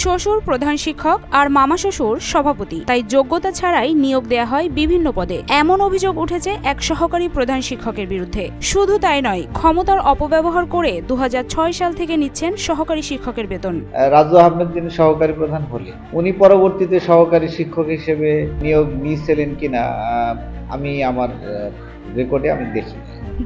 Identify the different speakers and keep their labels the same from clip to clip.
Speaker 1: শ্বশুর প্রধান শিক্ষক আর মামা শ্বশুর সভাপতি, তাই যোগ্যতা ছাড়াই নিয়োগ দেয়া হয় বিভিন্ন পদে। এমন অভিযোগ উঠেছে এক সহকারী প্রধান শিক্ষকের বিরুদ্ধে। শুধু তাই নয়, ক্ষমতার অপব্যবহার করে 2006 সাল থেকে নিচ্ছেন সহকারী শিক্ষকের বেতন।
Speaker 2: রাজু আহমেদ যিনি সহকারী প্রধান হলেন, উনি পরবর্তীতে সহকারী শিক্ষক হিসেবে নিয়োগ নিয়েছিলেন কিনা আমি আমার রেকর্ডে আমি দেখি।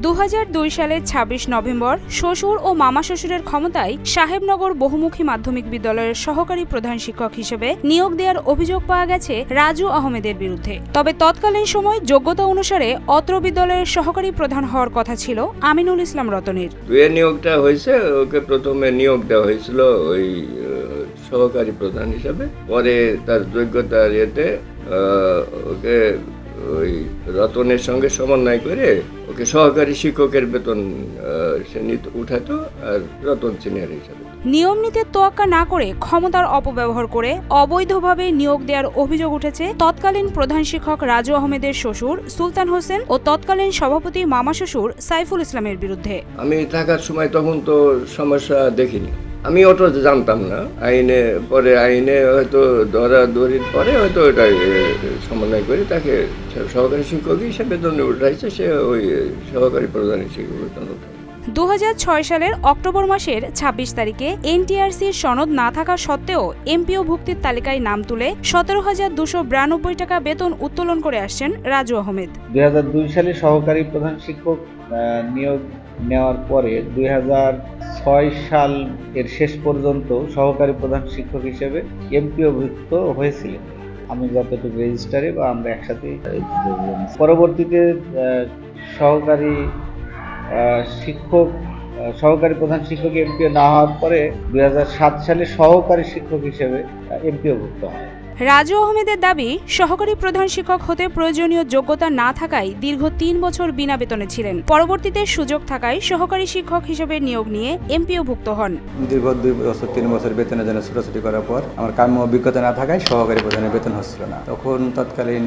Speaker 1: 2002 সালের 26 নভেম্বর শ্বশুর ও মামা শ্বশুরের ক্ষমতায় সাহেবনগর বহুমুখী মাধ্যমিক বিদ্যালয়ের সহকারী প্রধান শিক্ষক হিসেবে নিয়োগ দেওয়ার অভিযোগ পাওয়া গেছে রাজু আহমেদের বিরুদ্ধে। তবে তৎকালীন সময় যোগ্যতা অনুসারে অত্র বিদ্যালয়ের সহকারী প্রধান হওয়ার কথা ছিল আমিনুল ইসলাম রতনের।
Speaker 3: নিয়োগটা হয়েছে, ওকে প্রথমে নিয়োগ দেওয়া হয়েছিল ওই সহকারী প্রধান হিসাবে। পরে তার যোগ্যতার ইয়েতে ওকে ওই রতনের সঙ্গে সমন্বয় করে ওকে সহকারী শিক্ষকের বেতন সে উঠাতো, আর রতন সিনিয়র হিসাবে।
Speaker 1: নিয়ম নীতি তোয়াক্কা না করে ক্ষমতার অপব্যবহার করে অবৈধভাবে নিয়োগ দেওয়ার অভিযোগ উঠেছে তৎকালীন প্রধান শিক্ষক রাজু আহমেদের শ্বশুর সুলতান হোসেন ও তৎকালীন সভাপতি মামা শ্বশুর সাইফুল ইসলামের বিরুদ্ধে।
Speaker 3: আমি থাকার সময় তখন তো সমস্যা দেখিনি, আমি ওটা জানতাম না। আইনে হয়তো ধরাধরির পরে হয়তো ওটা সমন্বয় করে তাকে সহকারী শিক্ষক হিসেবে বেতন উঠাইছে, সে ওই সহকারী প্রধান হিসেবে বেতন উঠায়।
Speaker 1: 2006 সালের অক্টোবর মাসের 26 তারিখে এনটিআরসির সনদ না থাকা সত্ত্বেও এমপিও ভুক্তির তালিকায় নাম তুলে 17,292 টাকা বেতন উত্তোলন করে আসছেন রাজু আহমেদ।
Speaker 2: 2002 সালে সহকারী প্রধান শিক্ষক নিয়োগ নেওয়ার পরে 2006 সাল এর শেষ পর্যন্ত সহকারী প্রধান শিক্ষক হিসেবে এমপিও ভুক্ত হয়েছিলেন। আমি যতটুকু রেজিস্টারে বা আমরা একসাথে। পরবর্তীতে সহকারী প্রধান শিক্ষক এমপিও না হওয়ার পরে 2007 সালে সহকারী শিক্ষক হিসেবে এমপিও ভুক্ত হয়।
Speaker 1: রাজু আহমেদের দাবি, সহকারী প্রধান শিক্ষক হতে প্রয়োজনীয় যোগ্যতা না থাকায় দীর্ঘ 3 বছর বিনা বেতনে ছিলেন। পরবর্তীতে সুযোগ থাকায় সহকারী শিক্ষক হিসেবে নিয়োগ নিয়ে এমপিও ভুক্ত হন।
Speaker 4: দীর্ঘ 3 বছর বেতনের জন্য ছোটাছুটি করার পর আমার কাম্য অভিজ্ঞতা না থাকায় সহকারী প্রধানের বেতন হচ্ছিল না। তখন তৎকালীন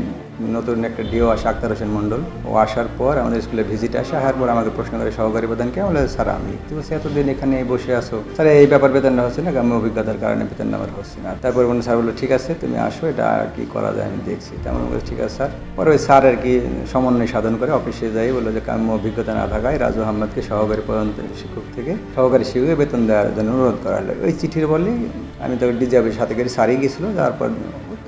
Speaker 4: নতুন একটা ডিও আসে আক্তার হোসেন মন্ডল, ও আসার পর আমাদের স্কুলে ভিজিট আসার পর আমাকে প্রশ্ন করে সহকারী প্রধানকে, বলে স্যার আমি এতদিন এখানে বসে আসো, স্যার এই ব্যাপার বেতনটা হচ্ছে না, কাম্য অভিজ্ঞতার কারণে বেতন আমার হচ্ছে না। তারপর স্যার বললো ঠিক আছে তুমি আসো, এটা কি করা যায় আমি দেখছি। তেমন বলে ঠিক আছে স্যার। পরে ওই স্যার আর কি সমন্বয় সাধন করে অফিসে যাই, বললো যে কাম্য অভিজ্ঞতা না থাকায় রাজু আহমেদকে সহকারী প্রধান শিক্ষক থেকে সহকারী শিক্ষকের বেতন দেওয়ার জন্য অনুরোধ করা হলো। ওই চিঠির বলে আমি তো ডিজাবের সাথে করে সারিয়ে গেছিলো।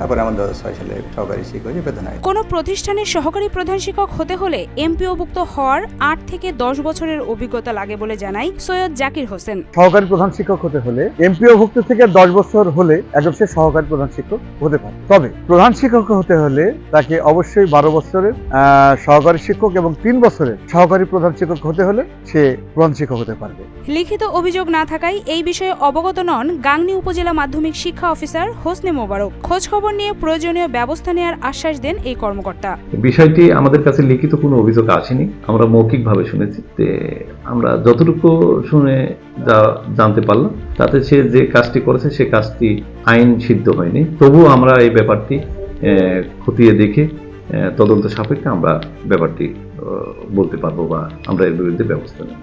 Speaker 4: তারপরে আমার 2006 সালে সহকারী শিক্ষকের বেতন হয়।
Speaker 1: কোনো প্রতিষ্ঠানের সহকারী প্রধান শিক্ষক হতে হলে এমপিওভুক্ত হওয়ার 8 থেকে 10 বছরের অভিজ্ঞতা লাগে বলে জানায় সৈয়দ জাকির হোসেন।
Speaker 5: সহকারী প্রধান শিক্ষক হতে হলে এমপিওভুক্ত থেকে 10 বছর হলে একজন সে সহকারী প্রধান শিক্ষক হতে পারে। তবে প্রধান শিক্ষক হতে হলে তাকে অবশ্যই 12 বছরের সহকারী শিক্ষক এবং 3 বছরের সহকারী প্রধান শিক্ষক হতে হলে সে প্রধান শিক্ষক হতে পারবে।
Speaker 1: লিখিত অভিযোগ না থাকায় এই বিষয়ে অবগত নন গাংনী উপজেলা মাধ্যমিক শিক্ষা অফিসার হোসনে মোবারক। খোঁজ খবর নিয়ে প্রয়োজনীয় ব্যবস্থা নেওয়ার আশ্বাস দেন এই কর্মকর্তা।
Speaker 6: বিষয়টি আমাদের কাছে লিখিত কোনো অভিযোগ আসেনি, আমরা মৌখিকভাবে শুনেছি। আমরা যতটুকু শুনে যা জানতে পারলাম তাতে সে যে কাজটি করেছে সে কাজটি আইন সিদ্ধ হয়নি। তবুও আমরা এই ব্যাপারটি খতিয়ে দেখে তদন্ত সাপেক্ষে আমরা ব্যাপারটি বলতে পারবো বা আমরা এর বিরুদ্ধে ব্যবস্থা নেব।